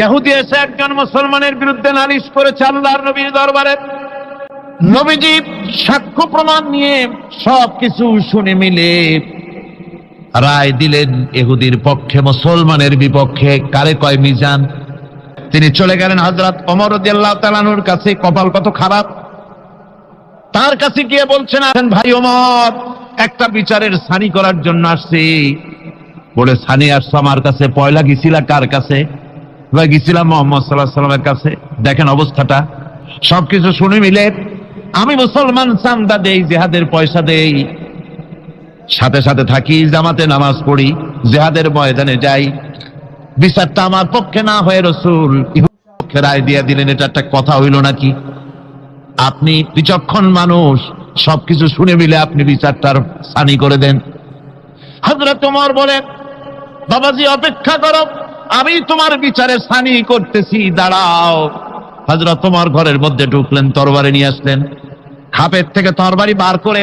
ইহুদি এসে একজন মুসলমানের বিরুদ্ধে নালিশ করেছে আল্লাহর নবীর দরবারে। নবীজি সাক্ষ্য প্রমাণ নিয়ে সবকিছু শুনে মিলে রায় দিলেন ইহুদির পক্ষে, মুসলমানের বিপক্ষে। কারে কয় মিজান। তিনি চলে গেলেন হযরত ওমর রাদিয়াল্লাহু তাআলা আনহুর কাছে। কপাল কত খারাপ, তার কাছে গিয়ে বলছেন, ভাই ওমর, একটা বিচারের সানি করার জন্য আসছি। বলে, সানি আসছো আমার কাছে? পয়লা গেছিলা কার কাছে? গেছিলাম মুহাম্মদ সাল্লাল্লাহু আলাইহি ওয়াসাল্লামের কাছে। দেখেন অবস্থাটা। সবকিছু শুনে মিলে আমি মুসলমান, চান্দা দেই, জিহাদের পয়সা দেই, সাথে সাথে থাকি, জামাতে নামাজ পড়ি, জিহাদের ময়দানে যাই। বিচারটা আমার পক্ষে না হয়ে রাসূল পক্ষে রায় দিয়ে দিলেন। এটা একটা কথা হইল নাকি? আপনি বিচক্ষণ মানুষ, সবকিছু শুনে মিলে আপনি বিচারটার সানি করে দেন। হযরত ওমর বলেন, বাবাজি অপেক্ষা করো, আমি তোমার বিচারে সানি করতেছি, দাঁড়াও। হযরত ওমর ঘরের মধ্যে ঢুকলেন, তরবারি নিয়ে আসলেন। খাপের থেকে তরবারি বার করে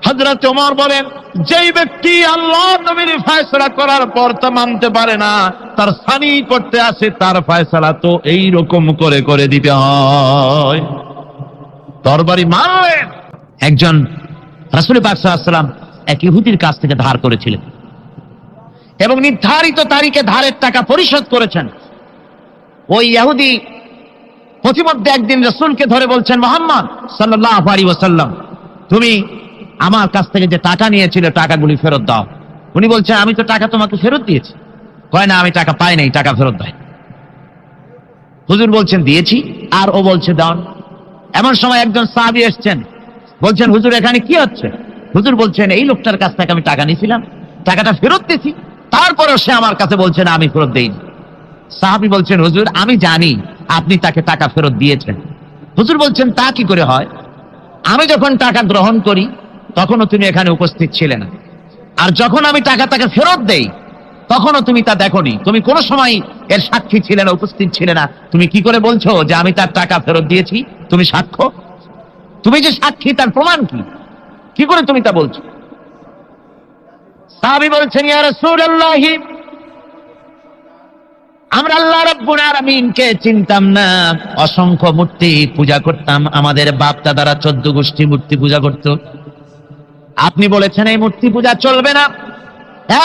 হযরত ওমর বলেন, যেই ব্যক্তি আল্লাহর নবীর ফয়সালা করার পর তা মানতে পারে না, তার সানি করতে আসে, তার ফয়সালা তো এই রকম করে করে দিতে হয়। তরবারি মারলেন। একজন রাসূল পাক সাল্লাল্লাহু আলাইহি ওয়াসাল্লাম এক ইহুদির কাছ থেকে ধার করেছিলেন এবং নির্ধারিত তারিখে ধারের টাকা পরিশোধ করেছেন। ওই ইহুদি প্রতিমধ্যে একদিন রাসূলকে ধরে বলছেন, মুহাম্মদ সাল্লাল্লাহু আলাইহি ওয়াসাল্লাম, তুমি আমার কাছ থেকে যে টাকা নিয়েছিলে টাকাগুলি ফেরত দাও। উনি বলছেন, আমি তো টাকা তোমাকে ফেরত দিয়েছি। কয় না, আমি টাকা পাই নাই, টাকা ফেরত দেয়। হুজুর বলছেন দিয়েছি, আর ও বলছে দাও। এমন সময় একজন সাহাবী এসেছেন, বলছেন, হুজুর এখানে কি হচ্ছে? হুজুর বলছেন, এই লোকটার কাছ থেকে আমি টাকা নিয়েছিলাম, টাকাটা ফেরত দিয়েছি, তারপরেও সে আমার কাছে বলছে না আমি ফেরত দেইনি। সাহাবী বলছেন, হুজুর আমি জানি আপনি তাকে টাকা ফেরত দিয়েছেন। হুজুর বলছেন, তা কি করে হয়? আমি যখন টাকা গ্রহণ করি তখনও তুমি এখানে উপস্থিত ছিলে না, আর যখন আমি টাকা তাকে ফেরত দেই তখনও তুমি তা দেখোনি, তুমি কোনো সময় এর সাক্ষী ছিলে না, উপস্থিত ছিলে না। তুমি কি করে বলছো যে আমি তার টাকা ফেরত দিয়েছি? তুমি সাক্ষ্য, তুমি যে সাক্ষী, তার প্রমাণ কি? কি করে তুমি তা বলছো? সাহাবী বলছেন, ইয়া রাসূলুল্লাহ, আমরা আল্লাহ রাব্বুল আলামিনকে চিনতাম না, অসংখ্য মূর্তি পূজা করতাম, আমাদের বাপ দাদারা 14 গোষ্ঠী মূর্তি পূজা করত। আপনি বলেছেন এই মূর্তি পূজা চলবে না,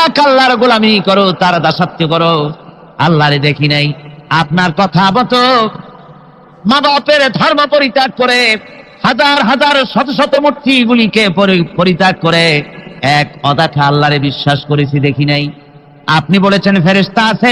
এক আল্লাহর গোলামি করো, তার দাসত্ব করো। আল্লাহরে দেখি নাই। আপনার কথা মতো মা বাপের ধর্ম পরিত্যাগ করে, হাজার হাজার শত শত মূর্তিগুলিকে পরিত্যাগ করে এক অদেখা আল্লাহরে বিশ্বাস করেছি, দেখি নাই। আপনি বলেছেন ফেরেশতা আছে,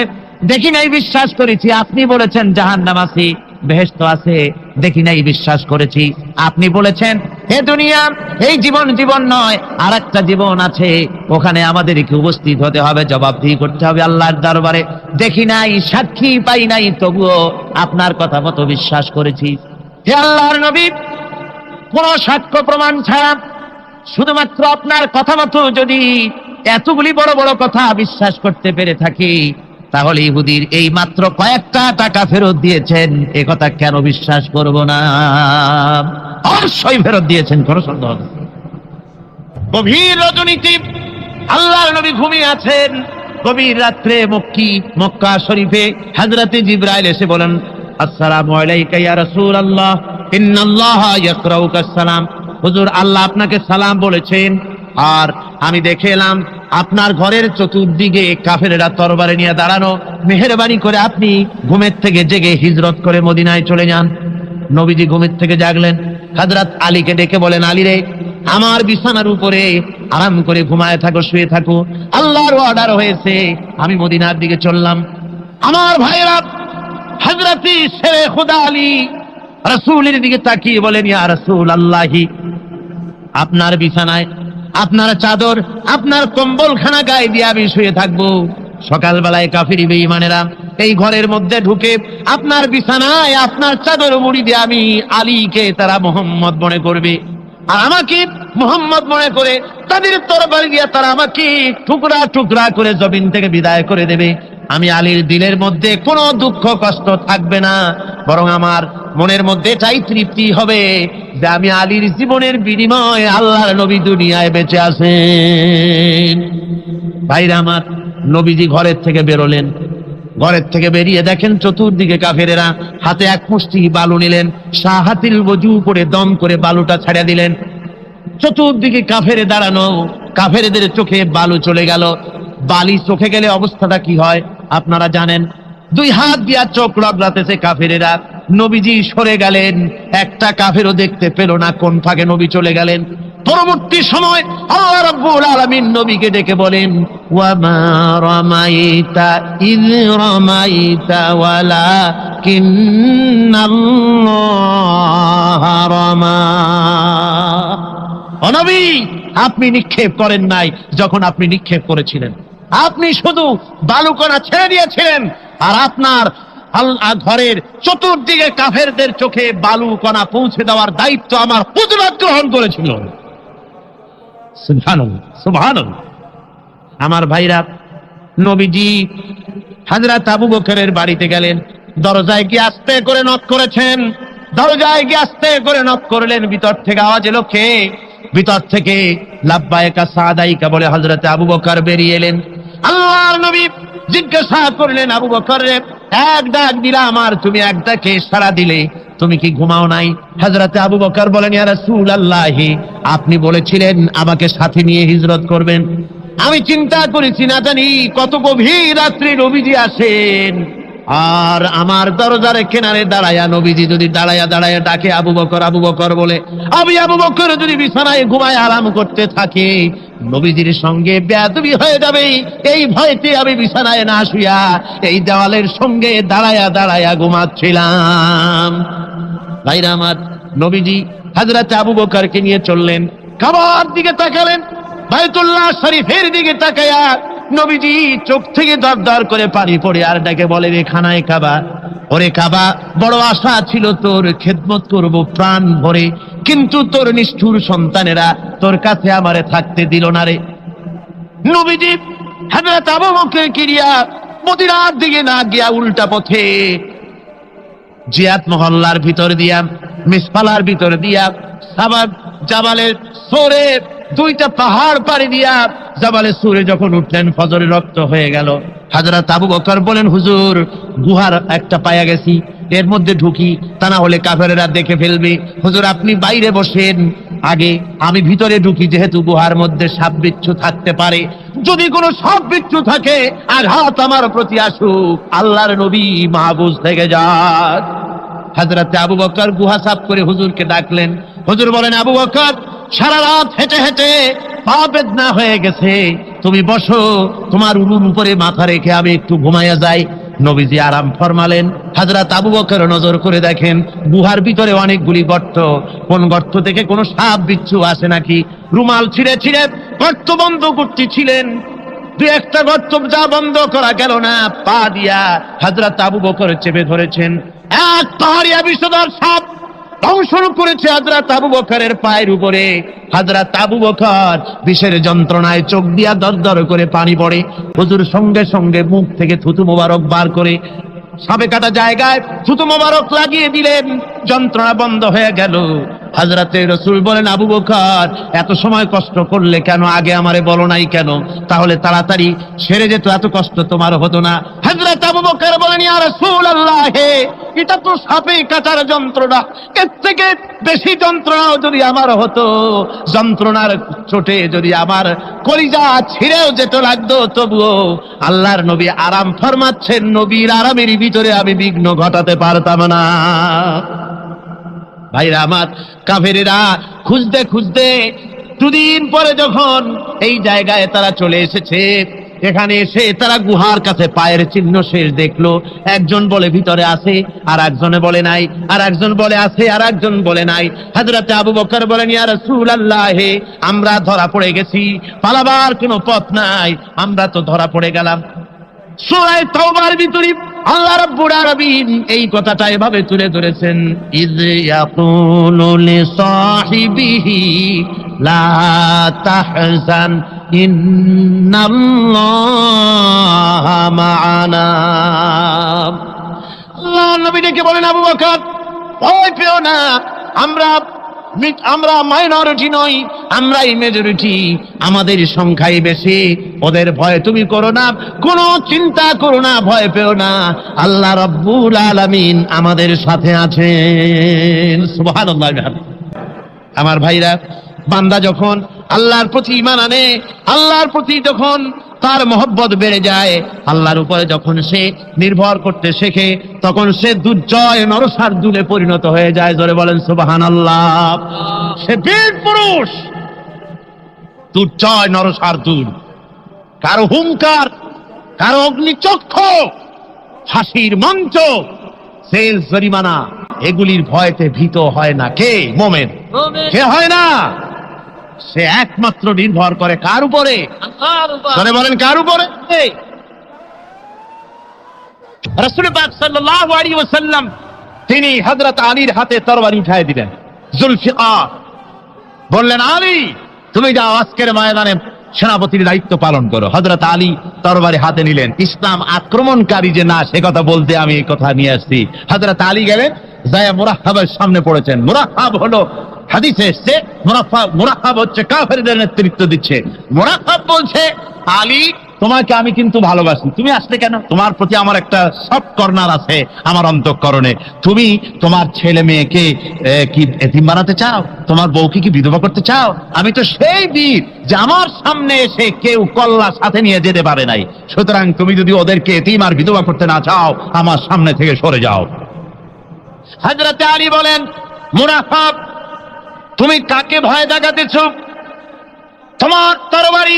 দেখি নাই, বিশ্বাস করেছি। আপনি বলেছেন জাহান্নাম আছে, বেহেশত আছে, দেখি নাই, বিশ্বাস করেছি। আপনি বলেছেন হে দুনিয়া, এই জীবন জীবন নয়, আর একটা জীবন আছে, ওখানে আমাদেরকে উপস্থিত হতে হবে, জবাবদিহি করতে হবে আল্লাহর দরবারে। দেখি নাই, সাক্ষী পাই নাই, তবুও আপনার কথা মতো বিশ্বাস করেছি। হে আল্লাহর নবী, কোন সাক্ষ্য প্রমাণ ছাড়া শুধুমাত্র আপনার কথা মতো যদি এতগুলি বড় বড় কথা বিশ্বাস করতে পেরে থাকি, তাহলে ইহুদির এই মাত্র কয়েকটা টাকা ফেরত দিয়েছেন, এ কথা কেন বিশ্বাস করব না? অবশ্যই ফেরত দিয়েছেন, কোনো সন্দেহ নেই। গভীর রজনীতে আল্লাহর নবী ঘুমিয়ে আছেন। গভীর রাত্রে মক্কা শরীফে হযরতে জিবরাইল এসে বলেন, আসসালামু আলাইকা ইয়া রাসূলুল্লাহ, ইন্নাল্লাহা ইয়াকরাউকা সালাম। হুজুর, আল্লাহ আপনাকে সালাম বলেছেন। আর আমি দেখে এলাম আপনার ঘরের চতুর্দিকে কাফেরেরা তরবারি নিয়ে দাঁড়ানো। মেহেরবানি করে আপনি ঘুমের থেকে জেগে হিজরত করে মদিনায় চলে যান। নবীজি ঘুমের থেকে জাগলেন, হযরত আলীকে ডেকে বলেন, আলী রে, আমার বিছানার উপরে আরাম করে ঘুমায় থাকো, শুয়ে থাকো, আল্লাহর অর্ডার হয়েছে, আমি মদিনার দিকে চললাম। আমার ভাইরা, হযরত শেরে খুদা আলী রাসূলের দিকে তাকিয়ে বলেন, ইয়া রাসূলুল্লাহি, আপনার বিছানায় আপনার চাদর, আপনার কম্বলখানা গায়ে দিয়ে আমি শুয়ে থাকবো। সকালবেলায় কাফির বেঈমানেরা এই ঘরের মধ্যে ঢুকে আপনার বিছানায় আপনার চাদর মুড়ি দিয়ে আমি আলীকে তারা মুহাম্মদ মনে করবে, আর আমাকে মুহাম্মদ মনে করে তাদের তরবারি দিয়ে তারা আমাকে টুকরা টুকরা করে জমিন থেকে বিদায় করে দেবে। আমি আলীর দিলের মধ্যে কোনো দুঃখ কষ্ট থাকবে না, বরং আমার মনের মধ্যে এটাই তৃপ্তি হবে যে আমি আলীর জীবনের বিনিময়ে আল্লাহর নবী দুনিয়ায় বেঁচে আছেন। ভাইরা আমার, নবীজি ঘরের থেকে বেরোলেন, ঘরের থেকে বেরিয়ে দেখেন চতুর্দিকে কাফেরেরা, হাতে এক মুষ্টি বালু নিলেন, শাহাতিল ওযু করে দম করে বালুটা ছাড়া দিলেন। চতুর্দিকে কাফেরে দাঁড়ানো, কাফেরদের চোখে বালু চলে গেল। বালি চোখে গেলে অবস্থাটা কি হয় আপনারা জানেন। দুই হাত দিয়া চোখ রগড়াতেছে কাফেরেরা। নবীজি সরে গেলেন, একটা কাফেরও দেখতে পেল না কোন ফাঁকে নবী চলে গেলেন। পরবর্তী সময় আল্লাহ রাব্বুল আলামিন নবীকে ডেকে বলেন, ওয়া মা রামাইতা ইয রামাইতা ওয়ালাকিন্নাল্লাহা রামা। ও নবী, আপনি নিক্ষেপ করেন নাই যখন আপনি নিক্ষেপ করেছিলেন, আপনি শুধু বালুকণা ছেড়ে দিয়েছিলেন, আর আপনার ঘরের চতুর্দিকে কাফেরদের চোখে বালুকণা পৌঁছে দেওয়ার দায়িত্ব আমার হুজুরাত গ্রহণ করেছিল। সুবহানাল্লাহ, সুবহানাল্লাহ। আমার ভাইরা, নবীজি হযরত আবু বকরের বাড়িতে গেলেন, দরজায় গিয়ে আস্তে করে নক করেছেন। দরজায় গিয়ে আস্তে করে নক করলেন, ভিতর থেকে আওয়াজ এলো, কে? ভিতর থেকে লাব্বাইকা সাদাইকা বলে হযরত আবু বকর বেরিয়ে এলেন। আল্লাহর নবী জিজ্ঞাসা করলেন, আবু বকর রে, এক ডাক দিলাম আর তুমি এক ডাকে সাড়া দিলে, তুমি কি ঘুমাও নাই? হযরত আবু বকর বলেন, ইয়া রাসূলুল্লাহ, আপনি বলেছিলেন আমাকে সাথে নিয়ে হিজরত করবেন। আমি চিন্তা করেছি না জানি কত গভীর রাত্রি নবীজি আসেন, আর আমার দরজার কিনারে দাঁড়ায়া নবীজি যদি দাঁড়ায়া দাঁড়ায়া ডাকে আবু বকর আবু বকর বলে, আমি আবু বকর যদি বিছানায় ঘুমায় আরাম করতে থাকি, নবীজির সঙ্গে বেয়াদবি হয়ে যাবে, এই ভয়তে আমি বিছানায় না শুয়া এই দেওয়ালের সঙ্গে দাঁড়ায়া দাঁড়ায়া ঘুমাচ্ছিলাম। ভাইরা আমার, নবীজি হযরত আবু বকরকে নিয়ে চললেন, কাবার দিকে তাকালেন, বাইতুল্লাহ শরীফের দিকে তাকায়া নবীজি চোখ থেকে দর দর করে পানি পড়ে আর ডাকে বলে, রে খানায় কাবা, ওরে কাবা, বড় আশা ছিল তোর খেদমত করব প্রাণ ভরে, কিন্তু তোর নিষ্ঠুর সন্তানেরা তোর কাছে আমারে থাকতে দিল না রে। নবীজি হযরত আবু বকরকে নিয়ে মদিনার দিকে না গিয়া উল্টা পথে জিয়াদ মহল্লার ভিতর দিয়া, মিসফালার ভিতর দিয়া, সাবাব জাবালের সোরে, দুইটা পাহাড় পাড়ি দিয়া জাবালে সুরে যখন উঠলেন, ফজরের রক্ত হয়ে গেল। হযরত আবু বকর বলেন, হুজুর, গুহার একটা পায়া গেছি, এর মধ্যে ঢুকি, তা না হলে কাফেরেরা দেখে ফেলবে। হুজুর আপনি বাইরে বসেন, আগে আমি ভিতরে ঢুকি, যেহেতু গুহার মধ্যে সাপ বিচ্ছু থাকতে পারে, যদি কোনো সাপ বিচ্ছু থাকে আঘাত আমার প্রতি আসুক, আল্লাহর নবী মাহফুজ থেকে যাক। হযরত আবু বকর গুহা সাফ করে হুজুরকে ডাকলেন। হুজুর বলেন, আবু বকর, সারা রাত হেঁটে হেঁটে পা বেদনা হয়ে গেছে, তুমি বসো, তোমার উলুর উপরে মাথা রেখে আমি একটু ঘুমাইয়া যাই। নবীজি আরাম ফরমালেন। হযরত আবু বকর নজর করে দেখেন গুহার ভিতরে অনেকগুলি গর্ত, কোন গর্ত থেকে কোনো সাপ বিচ্ছু আসে নাকি। রুমাল ছিঁড়ে ছিঁড়ে গর্ত বন্ধ করতেছিলেন, দুই একটা গর্ত যা বন্ধ করা গেল না, পা দিয়া হযরত আবু বকর চেপে ধরেছেন। এক পাহাড়িয়া বিষধর সাপ ধ্বংস করেছে হযরত আবু বকরের পায়ের উপরে। হযরত আবু বকর বিষের যন্ত্রণায় চোখ দিয়া দর দর করে পানি পড়ে। হুজুর সঙ্গে সঙ্গে মুখ থেকে থুতু মোবারক বার করে সাপে কাটা জায়গায় থুতু মোবারক লাগিয়ে দিলেন, যন্ত্রণা বন্ধ হয়ে গেল। হযরতে রাসূল বলেন, আবু বকর, এত সময় কষ্ট করলে কেন? আগে আমারে বলো নাই কেন? তাহলে তাড়াতাড়ি সেরে যেত, এত কষ্ট তোমার হতো না। হযরত আবু বকর বলেন, ইয়া রাসূলুল্লাহ, এটা তো সাপে কাটার যন্ত্রণা, এর থেকে বেশি যন্ত্রণাও যদি আমার হতো, যন্ত্রণার চোটে যদি আমার কলিজা ছিঁড়েও যেত লাগতো, তবুও আল্লাহর নবী আরাম ফরমাচ্ছেন, নবীর আরামের ভিতরে আমি বিঘ্ন ঘটাতে পারতাম না। ভাইরা আমার, কাফেরেরা খুঁজতে খুঁজতে দুদিন পরে যখন এই জায়গায় তারা চলে এসেছে, এখানে এসে তারা গুহার কাছে পায়ের চিহ্ন শেষ দেখলো। একজন বলে ভিতরে আছে, আর একজনে বলে নাই, আর একজন বলে আছে, আর একজন বলে নাই। হযরত আবু বকর বলেন, ইয়া রাসূলুল্লাহ, আমরা ধরা পড়ে গেছি, পালাবার কোনো পথ নাই, আমরা তো ধরা পড়ে গেলাম। সূরা তাওবার ভিতরে আল্লাহ রাব্বুল আলামিন এই কথাটা এভাবে তুলে ধরেছেন, ইয ইয়াকুলু লিসাহিবিহি লা তাহজান ইন্নাল্লাহা মা'ানা। আল্লাহ নবী ডেকে বলেন, আবু বকর, ভয় পেও না, আমরা আমরা মাইনরিটি নই, আমরাই মেজরিটি, আমাদের সংখ্যাই বেশি। ওদের ভয় তুমি করো না, কোনো চিন্তা করো না, ভয় পেও না, আল্লাহ রাব্বুল আলামিন আমাদের সাথে আছেন। সুবহানাল্লাহ। আমার ভাইরা, বান্দা যখন আল্লাহর প্রতি ঈমান আনে, আল্লাহর প্রতি যখন তার মহব্বত বেড়ে যায়, আল্লাহর উপরে যখন সে নির্ভর করতে শেখে, তখন সে দুর্জয় নরসার্দুলে পরিণত হয়ে যায়। জোরে বলেন সুবহানাল্লাহ। সে বীর পুরুষ, দুর্জয় নরসার্দুল। কারো হুঙ্কার, কারো অগ্নিচক্ষু, ফাঁসির মঞ্চ, জেল জরিমানা, এগুলির ভয়তে ভীত হয় না। কে? মোমেন। কে হয় না? সে একমাত্র নির্ভর করে কার উপরে? আল্লাহর। বলেন কার উপরে? রাসূল পাক সাল্লাল্লাহু আলাইহি ওয়াসাল্লাম তিনি হযরত আলীর হাতে তরবারি উঠায় দিলেন। জুলফিকার বললেন, আলী তুমি যাও, আজকের ময়দানে সেনাপতির দায়িত্ব পালন করো। হযরত আলী তরবারি হাতে নিলেন। ইসলাম আক্রমণকারী যে না, সে কথা বলতে আমি এই কথা নিয়ে আসছি। হযরত আলী গেলেন, যায় মুরাহহাবের সামনে পড়েছেন। মুরাহহাব হলো, হাদিসে এসেছে, মুরাহহাব হচ্ছে কাফেরদের নেতৃত্ব দিচ্ছে। মুরাহহাব বলছে, আলী তোমাকে আমি কিন্তু ভালোবাসি, তুমি আসলে কেন? তোমার প্রতি আমার একটা সফট কর্নার আছে আমার অন্তঃকরণে। তুমি তোমার ছেলে মেয়েকে কি এতিম বানাতে চাও? তোমার বউকে কি বিধবা করতে চাও? আমি তো সেই বীর যে আমার সামনে এসে কেউ কল্লা সাথে নিয়ে যেতে পারে নাই। সুতরাং তুমি যদি ওদেরকে এতিম আর বিধবা করতে না চাও, আমার সামনে থেকে সরে যাও। হযরত আলী বলেন, মুনাফিক তুমি কাকে ভয় দেখাতেছ? তোমার তরবারি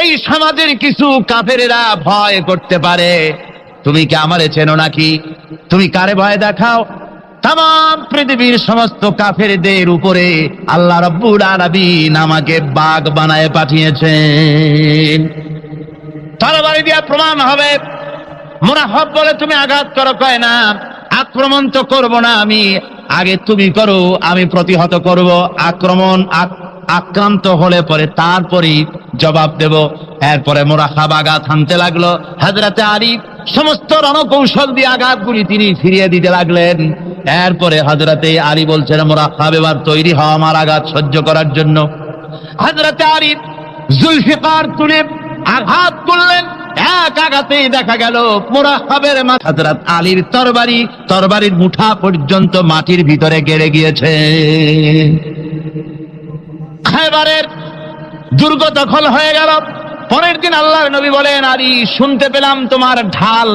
এই সমাজের কিছু কাফেরেরা ভয় করতে পারে, তুমি কি আমারে চেনো নাকি? তুমি কারে ভয় দেখাও? তাম পৃথিবীর সমস্ত কাফেরদের উপরে আল্লাহ রাব্বুল আলামিন আমাকে বাগ বানায় পাঠিয়েছেন। তরবারি দিয়ে প্রমাণ হবে। মুনাফিক বলে, তুমি আঘাত করো। কয় না, আক্রমণ তো করব না আমি, আগে তুমি করো, আমি প্রতিহত করব। আক্রান্ত হলে পরে তারপরই জবাব দেব। এরপরে মুরাহহাব আঘাত হানতে লাগলো। হযরতে আলী সমস্ত রণকৌশল দিয়ে আঘাতগুলি তিনি ফিরিয়ে দিতে লাগলেন। এরপরে হযরতে আলী বলছেন, মুরাহহাব এবার তৈরি হও আমার আঘাত সহ্য করার জন্য। হযরতে আলী জুলফিকার তুলে আঘাত করলেন। এক আঘাতেই দেখা গেল মুরাহহাবের মাথা, হযরত আলীর তরবারির মুঠা পর্যন্ত মাটির ভিতরে গেড়ে গিয়েছে। খায়বারের দুর্গ দখল হয়ে গেল। পরের দিন আল্লাহর নবী বলেন, আলী শুনতে পেলাম তোমার ঢাল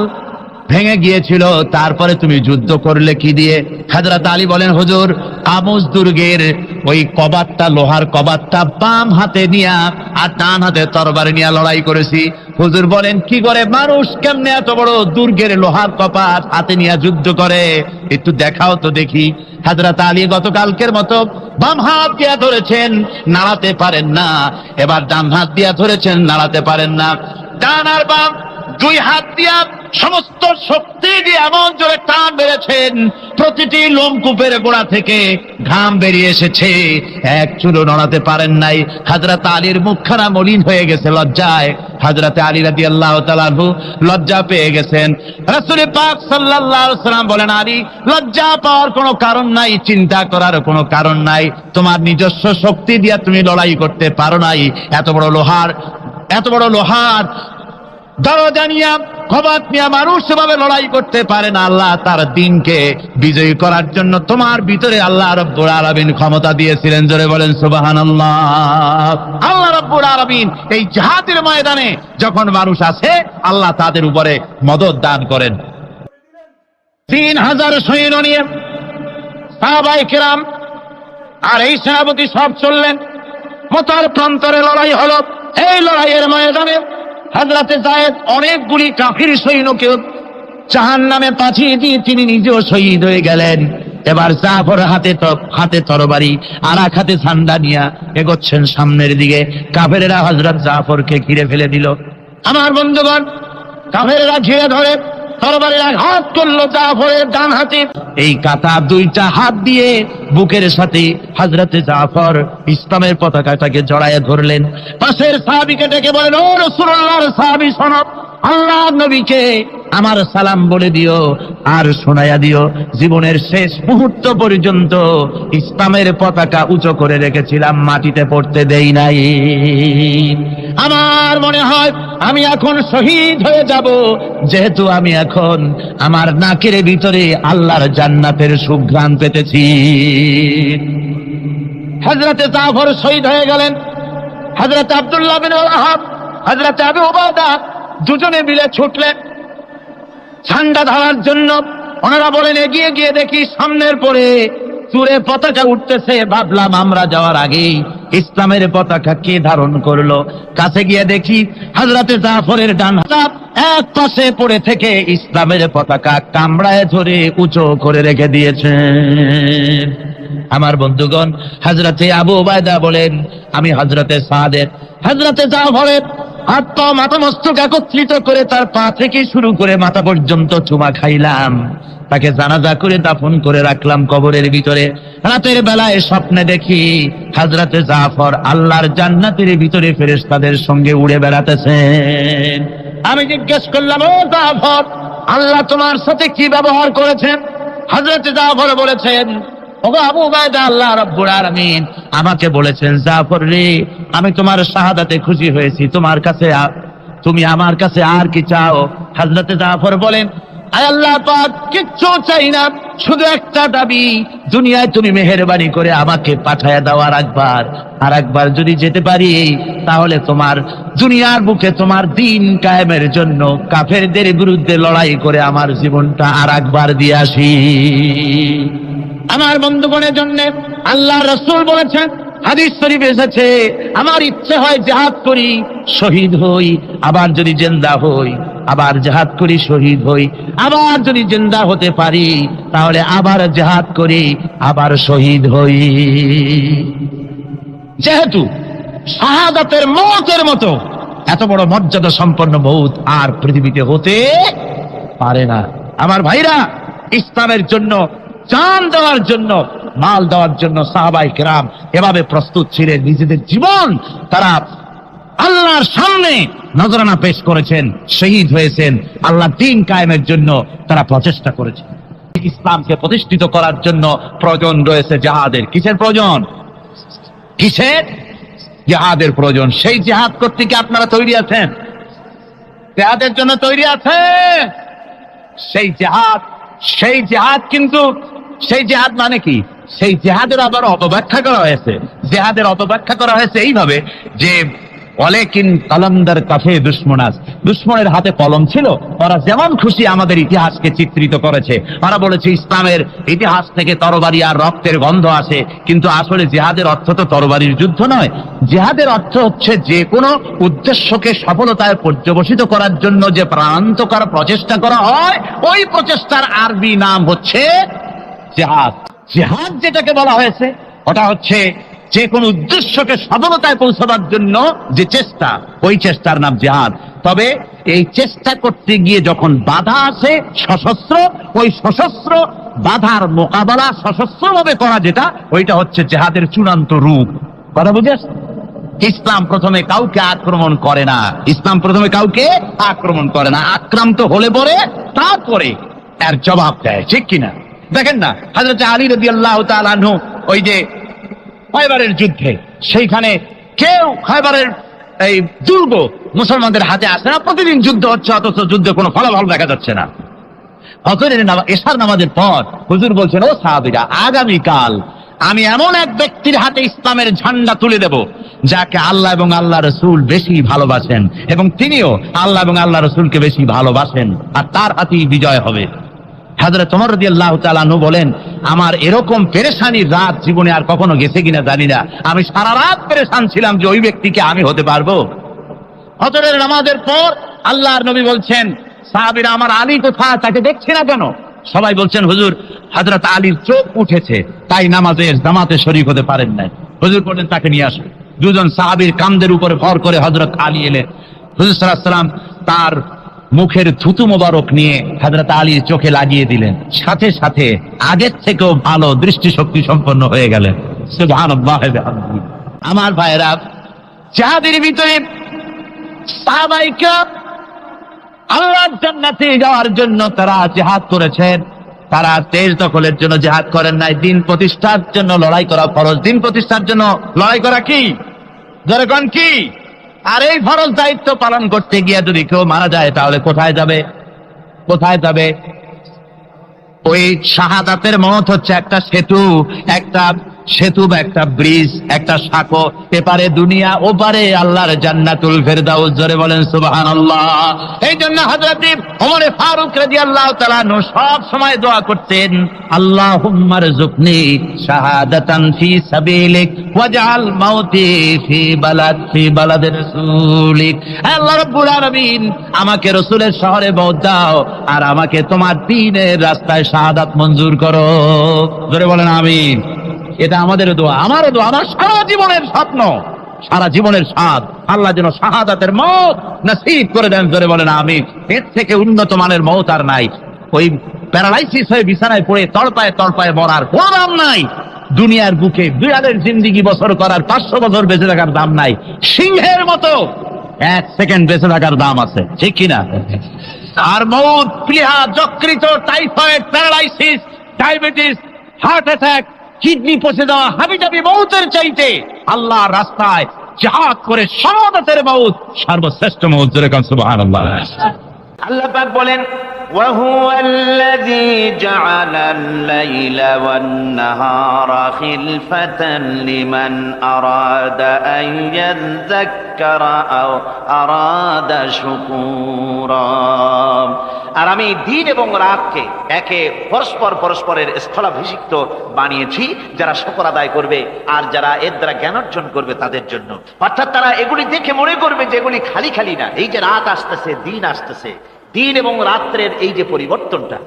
ভেঙে গিয়েছিল, তারপরে তুমি যুদ্ধ করলে কি দিয়ে? হযরত আলী বলেন, হুজুর আমুস দুর্গের ওই কবাটটা, লোহার কবাটটা বাম হাতে নিয়া আর ডান হাতে তরবারি নিয়ে লড়াই করেছি। হুজুর বলেন, কি করে মানুষ কেমনে এত বড় দুর্গের লোহার কপাট হাতে নিয়ে যুদ্ধ করে? একটু দেখাও তো দেখি। হযরত আলী গতকালকের মতো বাম হাত দিয়া ধরেছেন, নাড়াতে পারেন না। এবার ডান হাত দিয়া ধরেছেন, নাড়াতে পারেন না। ডান আর বাম দুই হাত দিয়া সমস্ত শক্তি দিয়ে এমন জোরে টান মেরেছেন, প্রতিটি লোমকূপের গোড়া থেকে ঘাম বেরিয়ে এসেছে, এক চুলো নড়াতে পারেন নাই। হযরত আলীর মুখখানা মলিন হয়ে গেছে লজ্জায়। হযরত আলী রাদিয়াল্লাহু তাআলা আনহু লজ্জা পেয়ে গেছেন। রাসূল পাক সাল্লাল্লাহু আলাইহি ওয়াসাল্লাম বলেন, আলী লজ্জা পাওয়ার কোনো কারণ নাই, চিন্তা করার কোনো কারণ নাই। তোমার নিজস্ব শক্তি দিয়ে তুমি লড়াই করতে পারো নাই। এত বড় লোহার দরজা নিয়ে, কবাট নিয়ে মানুষ সেভাবে লড়াই করতে পারে না। আল্লাহ তার দিনকে বিজয়ী করার জন্য তোমার ভিতরে আল্লাহ রাব্বুল আলামিন ক্ষমতা দিয়েছিলেন। জোরে বলেন সুবহানাল্লাহ। আল্লাহ রাব্বুল আলামিন এই জিহাদের ময়দানে যখন মানুষ আসে, আল্লাহ তাদের উপরে মদদ দান করেন। 3000 সৈন্য নিয়ে সাহাবায়ে কেরাম আর এই সেনাপতি সব চললেন। মতার প্রান্তরে লড়াই হলো। এই লড়াইয়ের ময়দানে হযরতে যায়েদ অনেকগুলি কাফির সৈন্যকে জাহান্নামে পাঠিয়ে দিয়ে তিনি নিজেও শহীদ হয়ে গেলেন। এবার জাফর হাতে তরবারি আর এক হাতে ঝান্ডা নিয়ে এগোচ্ছেন সামনের দিকে। কাফেরেরা হযরত জাফরকে ঘিরে ফেলে দিল। আমার বন্ধুগণ, কাফেরেরা ঘিরে ধরে তরবারির আঘাত করলো জাফরের ডান হাতে। এই কাঁটা দুইটা হাত দিয়ে বুকের সাথে হযরতে জাফর ইসলামের পতাকাটাকে জড়ায় ধরলেন। পাশের সাহাবীকে ডেকে বলেন, ও রাসূলুল্লাহর সাহাবী শোনো, আল্লাহ নবীকে আমার সালাম বলে দিও আর শোনায়া দিও, জীবনের শেষ মুহূর্ত পর্যন্ত ইসলামের পতাকা উঁচু করে রেখেছিলাম, মাটিতে পড়তে দেই নাই। আমার মনে হয় আমি এখন শহীদ হয়ে যাব, যেহেতু আমি এখন আমার নাকের ভিতরে আল্লাহর জান্নাতের সুঘ্রাণ পেতেছি। হযরতে জাফর শহীদ হয়ে গেলেন। হযরতে আব্দুল্লাহ বিন ওয়াহাব, হযরতে আবু উবাদা দুজনে মিলে ছুটলেন ঝান্ডা ধরার জন্য। ওনারা বলেন, এগিয়ে গিয়ে দেখি সামনের পরে চূড়ে পতাকা উঠতেছে। ভাবলাম আমরা যাওয়ার আগেই ইসলামের পতাকা কে ধারণ করলো। কাছে গিয়ে দেখি হযরতে জাফরের ডান হাত এক পাশে পড়ে থেকে ইসলামের পতাকা কামড়ায় ধরে উঁচু করে রেখে দিয়েছেন। আমার বন্ধুগণ, হযরতে আবু উবাইদা বলেন, আমি হযরতে সাদের, হযরতে জাফরের হাত পা মাথা মস্তক একত্রিত করে তার পা থেকে শুরু করে মাথা পর্যন্ত চুমা খাইলাম। তাকে জানাজা করে দাফন করে রাখলাম কবরের ভিতরে। রাতের বেলায় স্বপ্নে দেখি হযরতে জাফর আল্লাহর জান্নাতের ভিতরে ফেরেশতাদের সঙ্গে উড়ে বেড়াতেছেন। আমি জিজ্ঞেস করলাম, ও জাফর, আল্লাহ তোমার সাথে কি ব্যবহার করেছেন? হযরতে জাফর বলেছেন, ওগো আবু উবাইদা, আল্লাহ রাব্বুল আলামিন আমাকে বলেছেন, জাফর রে, আমি তোমার শাহাদাতে খুশি হয়েছি, তোমার কাছে তুমি আমার কাছে আর কি চাও? হযরতে জাফর বলেন, আয় আল্লাহ পাক, কিচ্ছু চাই না, শুধু একটা দাবি, দুনিয়ায় তুমি মেহেরবানি করে আমাকে পাঠায়া দাও আর একবার যদি যেতে পারি, তাহলে তোমার দুনিয়ার বুকে তোমার দিন কায়েমের জন্য কাফেরদের বিরুদ্ধে লড়াই করে আমার জীবনটা আর একবার দিয়ে আসি। আমার বন্ধুগণের জন্য আল্লাহ রাসূল বলেছেন, হাদিস শরীফে এসেছে, আমার ইচ্ছে হয় জিহাদ করি, শহীদ হই, আবার যদি জিন্দা হই, আবার জিহাদ করি, শহীদ হই, আবার যদি জিন্দা হতে পারি তাহলে আবার জিহাদ করি, আবার শহীদ হই। যেহেতু শাহাদাতের মওতের মতো এত বড় মর্যাদা সম্পন্ন মওত আর পৃথিবীতে হতে পারে না। আমার ভাইরা, ইসলামের জন্য জান দেওয়ার জন্য, মাল দেওয়ার জন্য সাহাবায়ে কেরাম এভাবে প্রস্তুত ছিলেন। নিজেদের জীবন তারা আল্লাহর সামনে নজরানা পেশ করেছেন, শহীদ হয়েছেন, আল্লাহ দ্বীন কায়েমের জন্য তারা প্রচেষ্টা করেছেন। ইসলামকে প্রতিষ্ঠিত করার জন্য প্রয়োজন রয়েছে জিহাদের। কিসের প্রয়োজন? কিসের? জিহাদের প্রয়োজন। সেই জিহাদ করতে কি আপনারা তৈরি আছেন? জিহাদের জন্য তৈরি আছেন? সেই জিহাদ কিন্তু সেই জিহাদ মানে কি? সেই জিহাদের আবার অপব্যাখ্যা করা হয়েছে। জিহাদের অপব্যাখ্যা করা হয়েছে এইভাবে যে, ওয়ালাকিন কালামদার কাফে দুশমনাস, দুশমনের হাতে কলম ছিল, ওরা যেমন খুশি আমাদের ইতিহাসকে চিত্রিত করেছে। ওরা বলেছে ইসলামের ইতিহাস থেকে তরবারি আর রক্তের গন্ধ আসে, কিন্তু আসলে জিহাদের অর্থ তো তরবারির যুদ্ধ নয়। জিহাদের অর্থ হচ্ছে যে কোনো উদ্দেশ্যকে সফলতায় পর্যবসিত করার জন্য যে প্রাণান্তকর প্রচেষ্টা করা হয়, ওই প্রচেষ্টার আরবি নাম হচ্ছে জিহাদ। জিহাদ যেটাকে বলা হয়েছে ওটা হচ্ছে যে কোন উদ্দেশ্যকে সফলতায় পৌঁছাবার জন্য যে চেষ্টা, ওই চেষ্টার নাম জিহাদ। তবে এই চেষ্টা করতে গিয়ে যখন বাধা আসে সশস্ত্র, ওই সশস্ত্র বাধার মোকাবেলা সশস্ত্রভাবে করা যেটা, ওইটা হচ্ছে জিহাদের চূড়ান্ত রূপ। কথা বুঝেছ? ইসলাম প্রথমে কাউকে আক্রমণ করে না। ইসলাম প্রথমে কাউকে আক্রমণ করে না, আক্রান্ত হলে পরে তারপরে এর জবাব দেয়। ঠিক কিনা? দেখেন না, হযরত আলী রাদিয়াল্লাহু তাআলা আনহু ওই যে খায়বারের যুদ্ধে, সেইখানে কেউ খায়বারের এই দুর্গ মুসলমানদের হাতে আসে না, প্রতিদিন যুদ্ধ হচ্ছে, অথচ যুদ্ধে কোনো ফলাফল দেখা যাচ্ছে না। ফজরের এশার নামাজের পর হুজুর বলছেন, ও সাহাবীরা, আগামীকাল আমি এমন এক ব্যক্তির হাতে ইসলামের ঝান্ডা তুলে দেব যাকে আল্লাহ এবং আল্লাহ রাসূল বেশি ভালোবাসেন, এবং তিনিও আল্লাহ এবং আল্লাহ রাসূলকে বেশি ভালোবাসেন, আর তার হাতেই বিজয় হবে। হযরত ওমর রাদিয়াল্লাহু তাআলা আনহু বলেন, আমার এরকম পেরেশানির রাত জীবনে আর কখনো গেছে কিনা জানি না। আমি সারা রাত পেরেশান ছিলাম যে ওই ব্যক্তিকে আমি হতে পারবো। ফজরের নামাজের পর আল্লাহর নবী বলছেন, সাহাবীরা, আমার আলী কোথায়, তাকে দেখছি না কেন? সবাই বলছেন, হুজুর, হযরত আলীর চোখ উঠেছে, তাই নামাজের জামাতে শরীক হতে পারেন নাই। হুজুর বলেন, তাকে নিয়ে আসো। দুজন সাহাবীর কাঁধের উপরে ভর করে হযরত আলী এলেন। হুজুর সাল্লাল্লাহু আলাইহি ওয়াসাল্লাম তার মুখের থুতু মোবারক নিয়ে হযরত আলীর চোখে লাগিয়ে দিলেন, সাথে সাথে আগের থেকেও ভালো দৃষ্টিশক্তি সম্পন্ন হয়ে গেলেন। সুবহানাল্লাহ। আমার ভাইরা, জিহাদের ভিতরে সাহাবায়ে কেরাম আল্লাহর জান্নাতে যাওয়ার জন্য তারা জিহাদ করেছেন। তারা দেশ দখলের জন্য জিহাদ করেন নাই, দিন প্রতিষ্ঠার জন্য লড়াই করা ফরজ। দিন প্রতিষ্ঠার জন্য লড়াই করা কি? জোরে কোন কি? আর এই ফরজ দায়িত্ব পালন করতে গিয়ে যদি কেউ মারা যায় তাহলে কোথায় যাবে? কোথায় যাবে? ওই শাহাদাতের মত হচ্ছে একটা সেতু, একটা সেতু বা একটা ব্রিজ, একটা সাঁকো, এপারে দুনিয়া, ওপারে আল্লাহর জান্নাতুল ফেরদাউস। জোরে বলেন সুবহানাল্লাহ। এই জন্য হযরত ওমর ফারুক রাদিয়াল্লাহু তাআলা আনহু সব সময় দোয়া করতেন, আল্লাহুম্মা রযুকনি শাহাদাতান ফি সাবিলিক ওয়াজআল মাউতি ফি বালাদি রাসূলিক। আল্লাহ রাব্বুল আলামিন, আমাকে রাসূলের শহরে মওত দাও আর আমাকে তোমার দ্বীনের রাস্তায় শাহাদাত মঞ্জুর করো। জোরে বলেন আমিন। এটা আমাদের দোয়া, আমারও দোয়া, আমার সারা জীবনের স্বপ্ন, সারা জীবনের স্বাদ, আল্লাহ যেন শাহাদাতের মওত নসিব করে দেন। জোরে বলেন আমিন। এর থেকে উন্নত মানের মওত আর নাই। ওই প্যারালাইসিস হয়ে বিছানায় পড়ে তড়পায় তড়পায় মরার কোনো দাম নাই। দুনিয়ার বুকে বিড়ালের জিন্দিগি বছর করার 500 বছর বেঁচে থাকার দাম নাই। সিংহের মতো 1 সেকেন্ড বেঁচে থাকার দাম আছে, ঠিক কিনা? আর মওত, প্লীহা, যকৃত, typhoid, paralysis, diabetes, heart attack, kidney পচে যাওয়া, হাবিজাবি মওতের চাইতে আল্লাহর রাস্তায় জিহাদ করে শাহাদাতের মওত সর্বশ্রেষ্ঠ মওত। জোরে কান সুবহানাল্লাহ। আল্লাহ পাক বলেন, وهو الذي جعل الليل والنهار خلفة لمن أراد أن يذكر أو أراد شكورا। আর আমি দিন এবং রাতকে একে পরস্পরের স্থলাভিষিক্ত বানিয়েছি যারা শুকর আদায় করবে আর যারা এর দ্বারা জ্ঞান অর্জন করবে তাদের জন্য। অর্থাৎ তারা এগুলি দেখে মনে করবে যে এগুলি খালি খালি না। এই যে রাত আসতেছে, দিন আসতেছে, দিন এবং রাত্রের এই যে পরিবর্তনটা,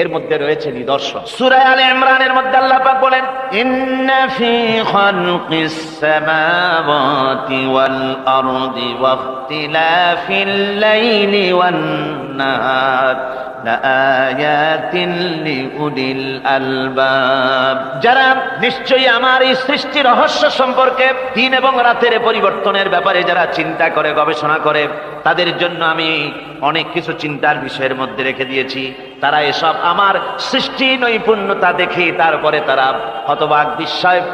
এর মধ্যে রয়েছে নিদর্শন। সূরা আলে ইমরানের মধ্যে আল্লাহ পাক বলেন, ইন্না ফি খালকিস সামাওয়াতি ওয়াল আরদি ওয়াখতিলাফিল লাইলি ওয়ান নাহার লাআয়াতিন লিউলিল আলবাব। যারা নিশ্চয়ই আমার এই সৃষ্টি রহস্য সম্পর্কে, দিন এবং রাতের পরিবর্তনের ব্যাপারে যারা চিন্তা করে, গবেষণা করে, তাদের জন্য আমি অনেক কিছু চিন্তার বিষয়ের মধ্যে রেখে দিয়েছি। তারা এসব আমার সৃষ্টি নৈপুণ্যতা দেখে তারপরে তারা হতবাক,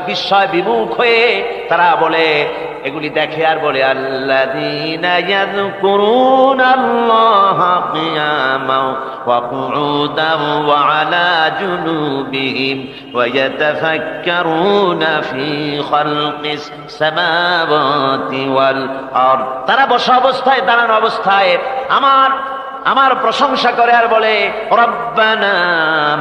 বিস্ময় বিমুখ হয়ে তারা বলে, এগুলি দেখে আর বলে, আল্লাযীনা ইয়াযকুরুনাল্লাহা কিয়ামান ওয়া কুউদান ওয়া আলা জুনুবিহিম ওয়া ইয়াতাফাক্কারুনা ফি খালকিস সামাওয়াতি ওয়াল আরদ। তারা বসা অবস্থায়, দাঁড়ানো অবস্থায় আমার প্রশংসা করে আর বলে, রব্বানা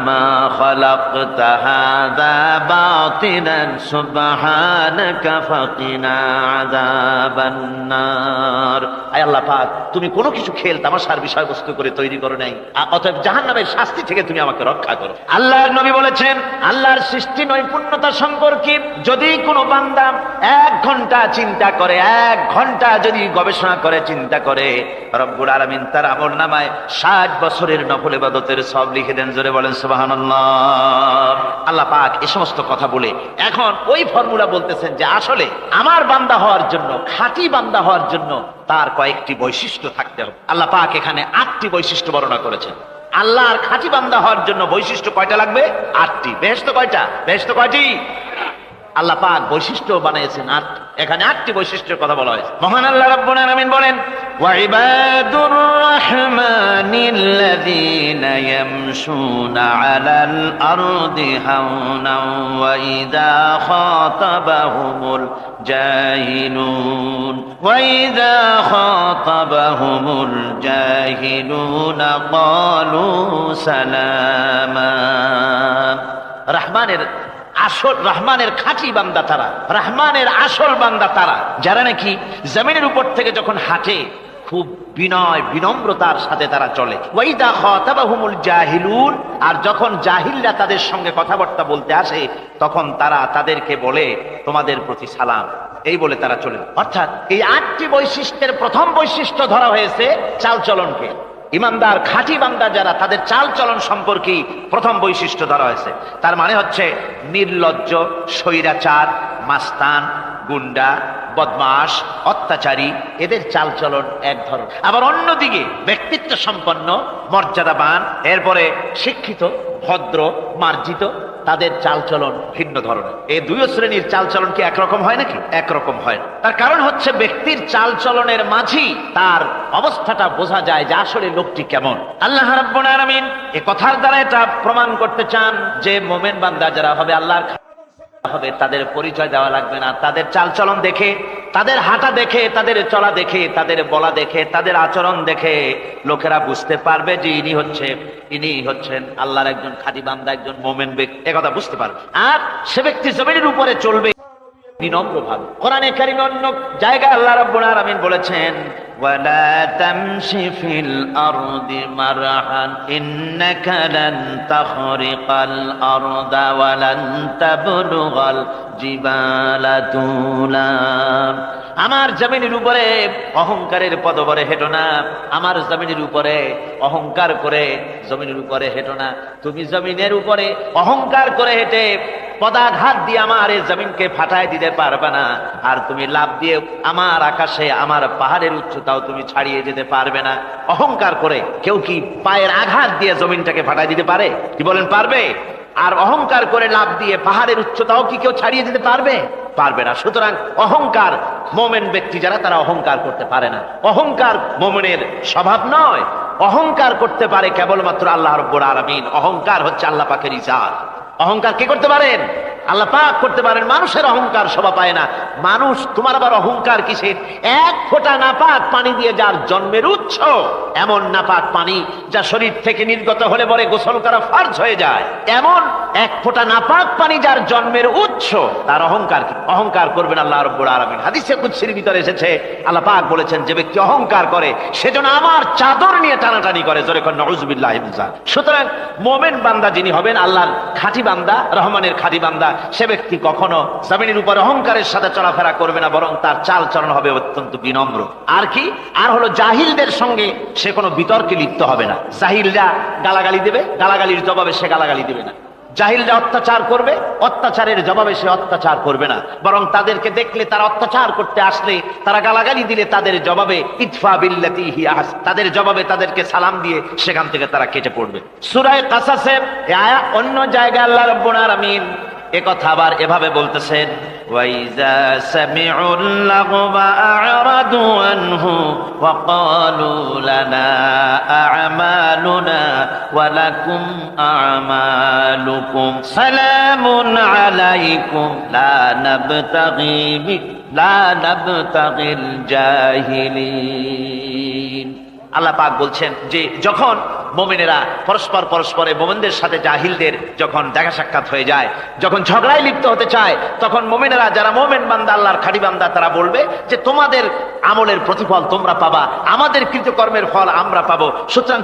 মা খালাকতা হাযা বাতিলান সুবহানাকা ফাকিনা আযাবান নার। আয় আল্লাহ পাক, তুমি কোনো কিছু খেল তামাশার বিষয়বস্তু করে তৈরি করো নাই, অতএব জাহান্নামের শাস্তি থেকে তুমি আমাকে রক্ষা করো। আল্লাহর নবী বলেছেন, আল্লাহর সৃষ্টি নৈপুণ্যতা সম্পর্কে যদি কোনো বান্দা 1 ঘন্টা চিন্তা করে, 1 ঘন্টা যদি গবেষণা করে, চিন্তা করে, রব্বুল আলামিন তার আমলনামায় 60 বছরের নফল ইবাদতের সওয়াব লিখে দেন। জোরে বলেন সুবহানাল্লাহ। আল্লাহ পাক এই সমস্ত কথা বলে এখন ওই ফর্মুলা বলতেছেন যে আসলে আমার বান্দা হওয়ার জন্য, খাঁটি বান্দা হওয়ার জন্য তার কয়েকটি বৈশিষ্ট্য থাকতে হবে। আল্লাহ পাক এখানে 8টি বৈশিষ্ট্য বর্ণনা করেছেন। আল্লাহর খাঁটি বান্দা হওয়ার জন্য বৈশিষ্ট্য কয়টা লাগবে? 8টি। বেহেশত কয়টা? বেহেশত কয়টি? আল্লাহ পাক বৈশিষ্ট্য বানিয়েছেন 8। এখানে 8টি বৈশিষ্ট্যের কথা বলা হয়েছে। মহান আল্লাহ রাব্বুল আলামিন বলেন, ওয়া ইবাদুর রাহমানিল্লাযীনা ইয়ামশুনা আলাল আরদি হাওনান ওয়া ইযা খাতাবাহুমুল জাহিলুন ক্বালু সালামা। রহমানের খাঁটি বান্দা তারা, রহমানের আসল বান্দা তারা যারা নাকি জমিনের উপর থেকে যখন হাঁটে খুব বিনয় বিনম্রতার সাথে তারা চলে। ওয়াইদা খাতাবাহুমুল জাহিলুন, আর যখন জাহিলরা তাদের সঙ্গে কথাবার্তা বলতে আসে তখন তারা তাদেরকে বলে, তোমাদের প্রতি সালাম, এই বলে তারা চলে। অর্থাৎ এই 8টি বৈশিষ্ট্যের প্রথম বৈশিষ্ট্য ধরা হয়েছে চালচলনকে। ইমানদার খাঁটি বান্দা যারা, তাদের চাল চলন সম্পর্কে প্রথম বৈশিষ্ট্য ধরা হয়েছে। তার মানে হচ্ছে নির্লজ্জ, স্বৈরাচার, মাস্তান, গুন্ডা, বদমাশ, অত্যাচারী, এদের চাল চলন এক ধরন। আবার অন্যদিকে ব্যক্তিত্ব সম্পন্ন, মর্যাদাবান, এরপরে শিক্ষিত, ভদ্র, মার্জিত, তাদের চালচলন ভিন্ন ধরনের। এই দুই শ্রেণীর চালচলন কি একরকম হয় নাকি? একরকম হয় না। তার কারণ হচ্ছে ব্যক্তির চালচলনের মাঝেই তার অবস্থাটা বোঝা যায় যে আসলে লোকটি কেমন। আল্লাহ রাব্বুল আলামিন এই কথার দ্বারা এটা প্রমাণ করতে চান যে মুমিন বান্দা যারা হবে, আল্লাহর হবে, তাদের পরিচয় দেওয়া লাগবে না। তাদের চালচলন দেখে, তাদের হাঁটা দেখে, তাদের চলা দেখে, তাদের বলা দেখে, তাদের আচরণ দেখে লোকেরা বুঝতে পারবে যে ইনি হচ্ছেন আল্লাহর একজন খাঁটি বান্দা, একজন মুমিন ব্যক্তি, একথা বুঝতে পারবে। আর সে ব্যক্তি জমিনের উপরে চলবে বিনম্র ভাবে। কোরআনে কারিমে অন্য জায়গায় আল্লাহ রাব্বুল আলামিন বলেছেন, ওয়ালা তামশি ফিল আরদি মারহান ইন্নাকা লান তাখরিকাল আরদা ওয়া লান তাবলুগাল জিবালা তুলা। আমার জমিনের উপরে অহংকারের পদবরে হেঁটো না, আমার জমিনের উপরে অহংকার করে জমিনের উপরে হেঁটো না। তুমি জমিনের উপরে অহংকার করে হেঁটে পদাঘাত দিয়ে আমার এই জমিনকে ফাটায় দিতে পারবে না। আর তুমি লাভ দিয়ে আমার আকাশে, আমার পাহাড়ের উচ্চতাও তুমি ছাড়িয়ে যেতে পারবে না। অহংকার করে কেউ কি পায়ের আঘাত দিয়ে জমিনটাকে ফাটায় দিতে পারে? কি বলেন, পারবে? আর অহংকার করে লাভ দিয়ে পাহাড়ের উচ্চতাও কি কেউ ছাড়িয়ে দিতে পারবে? পারবে না। সুতরাং অহংকার, মুমিন ব্যক্তি যারা, তারা অহংকার করতে পারে না। অহংকার মুমিনের স্বভাব নয়। অহংকার করতে পারে কেবলমাত্র আল্লাহ রাব্বুল আলামিন। অহংকার হচ্ছে আল্লাহ পাকের ইজাত। অহংকার কে করতে পারেন? আল্লাহ পাক করতে পারেন। মানুষের অহংকার শোভা পায় না। মানুষ, তোমার আবার অহংকার কিসের? এক ফোঁটা নাপাক পানি দিয়ে যার জন্মের উৎস, এমন নাপাক পানি যা শরীর থেকে নির্গত হলে পরে গোসল করা ফরজ হয়ে যায়, এমন এক ফোঁটা নাপাক পানি যার জন্মের উৎস, তার অহংকার কি? অহংকার করবেন আল্লাহ রাব্বুল আলামিন। হাদিসে কুদসির ভিতরে এসেছে, আল্লাহ পাক বলেছেন, যে ব্যক্তি অহংকার করে সেজন্য আমার চাদর নিয়ে টানাটানি করে। জোরে কোন নাউযুবিল্লাহি মিন যালিক। সুতরাং মুমিন বান্দা যিনি হবেন, আল্লাহর খাঁটি বান্দা, রহমানের খাঁটি বান্দা, সে ব্যক্তি কখনো জমিনের উপর অহংকারের সাথে চলাফেরা করবে না, বরং তার চাল চলন হবে অত্যন্ত বিনম্র। আর কি? আর হলো জাহিলদের সঙ্গে সে কোনো বিতর্কে লিপ্ত হবে না। জাহিলরা গালাগালি দেবে, গালাগালির জবাবে সে গালাগালি দেবে না। জাহিলরা অত্যাচার করবে, অত্যাচারের জবাবে সে অত্যাচার করবে না, বরং তাদেরকে দেখলে, তারা অত্যাচার করতে আসলে, তারা গালাগালি দিলে তাদের জবাবে ইদফা বিল্লাতি হিয়া আহসান, তাদের জবাবে তাদেরকে সালাম দিয়ে সেখান থেকে তারা কেটে পড়বে। সূরা কাসাসের অন্য জায়গায় আল্লাহ রাব্বুল আলামিন একথা আবার এভাবে বলতেছেন, ওয়াইজা সামিউল লাগওয়া আ'রাদু আনহু ওয়া ক্বালু লানা আ'মালুনা ওয়া লাকুম আ'মালুকুম সালামুন আলাইকুম লা নাবতাগিল জাহিলিন। আল্লাহ পাক বলছেন যে যখন মুমিনেরা পরস্পরে মুমিনদের সাথে জাহিলদের যখন দেখা সাক্ষাৎ হয়ে যায়, যখন ঝগড়ায় লিপ্ত হতে চায়, তখন মুমিনেরা, যারা মুমিন বান্দা, আল্লাহর খাঁটি বান্দা, তারা বলবে যে তোমাদের আমলের প্রতিফল তোমরা পাবা, আমাদের কৃতকর্মের ফল আমরা পাবো। সুতরাং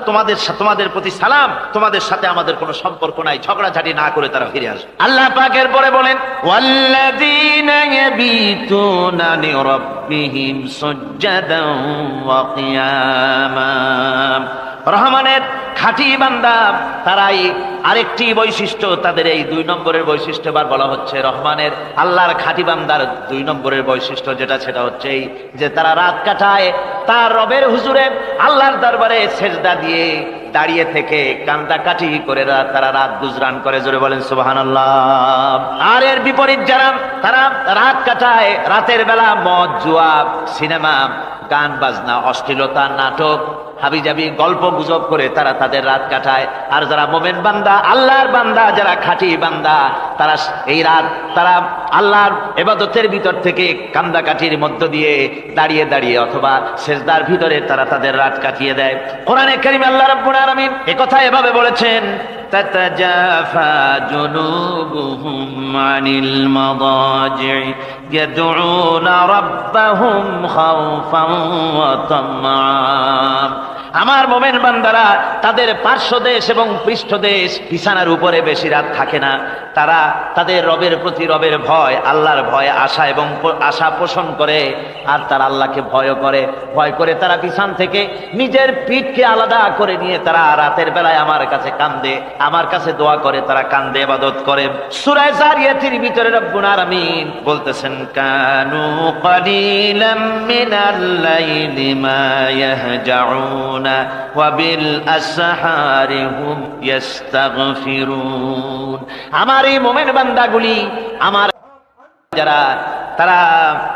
তোমাদের প্রতি সালাম, তোমাদের সাথে আমাদের কোনো সম্পর্ক নাই। ঝগড়াঝাটি না করে তারা ফিরে আসবে। আল্লাহ পাক এরপরে বলেন, ওয়াল্লাযীনা ইয়াবিতুনা লিরাব্বিহিম সুজদান ওয়া কিয়ামা। রহমানের খাঁটি বান্দা তারাই আরেকটি বৈশিষ্ট্য, তাদের এই 2 নম্বরের বৈশিষ্ট্য এবার বলা হচ্ছে। রহমানের, আল্লাহর খাঁটি বান্দার 2 নম্বরের বৈশিষ্ট্য সেটা হচ্ছে এই যে তারা রাত কাটায় তার রবের হুজুরে, আল্লাহর দরবারে সেজদা দিয়ে দাঁড়িয়ে থেকে কান্দাকাটি করে তারা রাত গুজরান করে। জোরে বলেন সুবহানাল্লাহ। আর এর বিপরীত যারা, তারা রাত কাটায়, রাতের বেলা মদ, জুয়া, সিনেমা, গান বাজনা, অশ্লীলতা, নাটক, হাবিজাবি, গল্প গুজব করে তারা তাদের রাত কাটায়। আর যারা মুমিন বান্দা, আল্লাহর বান্দা, যারা খাঁটি বান্দা, তারা এই রাত তারা আল্লাহর ইবাদতের ভিতর থেকে কান্দাকাটির মধ্য দিয়ে দাঁড়িয়ে দাঁড়িয়ে অথবা সেজদার ভিতরে তারা তাদের রাত কাটিয়ে দেয়। কোরআনে কারিমে আল্লাহ রাব্বুল আলামিন একথা এভাবে বলেছেন, তাতাজাফা জুনুবুহুম আনিল মাদাজি ইয়াদউনা রাব্বাহুম খাওফান ওয়া তামআ। আমার মোমেন বান্দারা তাদের পার্শ্বদেশ এবং পৃষ্ঠদেশ বিছানার উপরে বেশি রাত থাকে না। তারা তাদের রবের প্রতি রবের ভয়, আল্লাহর ভয়, আশা এবং আশা পোষণ করে। আর তারা আল্লাহকে ভয় করে তারা বিছান থেকে নিজের পিঠকে আলাদা করে নিয়ে তারা রাতের বেলায় আমার কাছে কান্দে, আমার কাছে দোয়া করে, তারা কান্দে, ইবাদত করে। সূরা যারিয়াতের ভিতরে রব্বুল আলামিন বলতেছেন, কানু কালিলাম মিনাল লাইলি মা ইয়াহজাউনা ওয়া বিল আসহারি হুম ইস্তাগফিরুন। আমার এই মুমিন বান্দাগুলি, আমার যারা তারা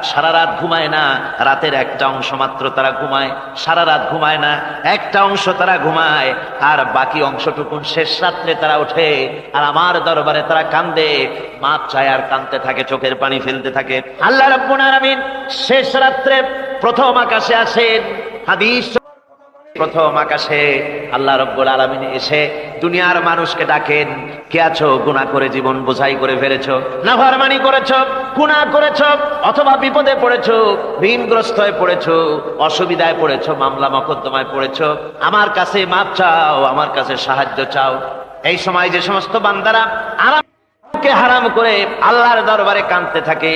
সারা রাত ঘুমায় না, রাতের একটা অংশ মাত্র তারা ঘুমায়, সারা রাত ঘুমায় না, একটা অংশ তারা ঘুমায়, আর বাকি অংশটুকুন শেষ রাত্রে তারা ওঠে আর আমার দরবারে তারা কান্দে, মাপ চায় আর কাঁদতে থাকে, চোখের পানি ফেলতে থাকে। আল্লাহ রাব্বুল আলামিন শেষ রাত্রে প্রথম আকাশে আসেন। হাদিস, প্রথম আকাশে আল্লাহ রাব্বুল আলামিন এসে দুনিয়ার মানুষকে ডাকেন, কে আছো? গুনাহ করে জীবন বোঝাই করে ফেলেছো, নাফরমানি করেছো, গুনাহ করেছো, অথবা বিপদে পড়েছো, ঋণগ্রস্ত হয়ে পড়েছো, অসুবিধায় পড়েছো, মামলা মকদ্দমায় পড়েছো, আমার কাছে মাপ চাও, আমার কাছে সাহায্য চাও। এই সময় যে সমস্ত বান্দারা কে হারাম করে আল্লাহর দরবারে কাঁদতে থাকে,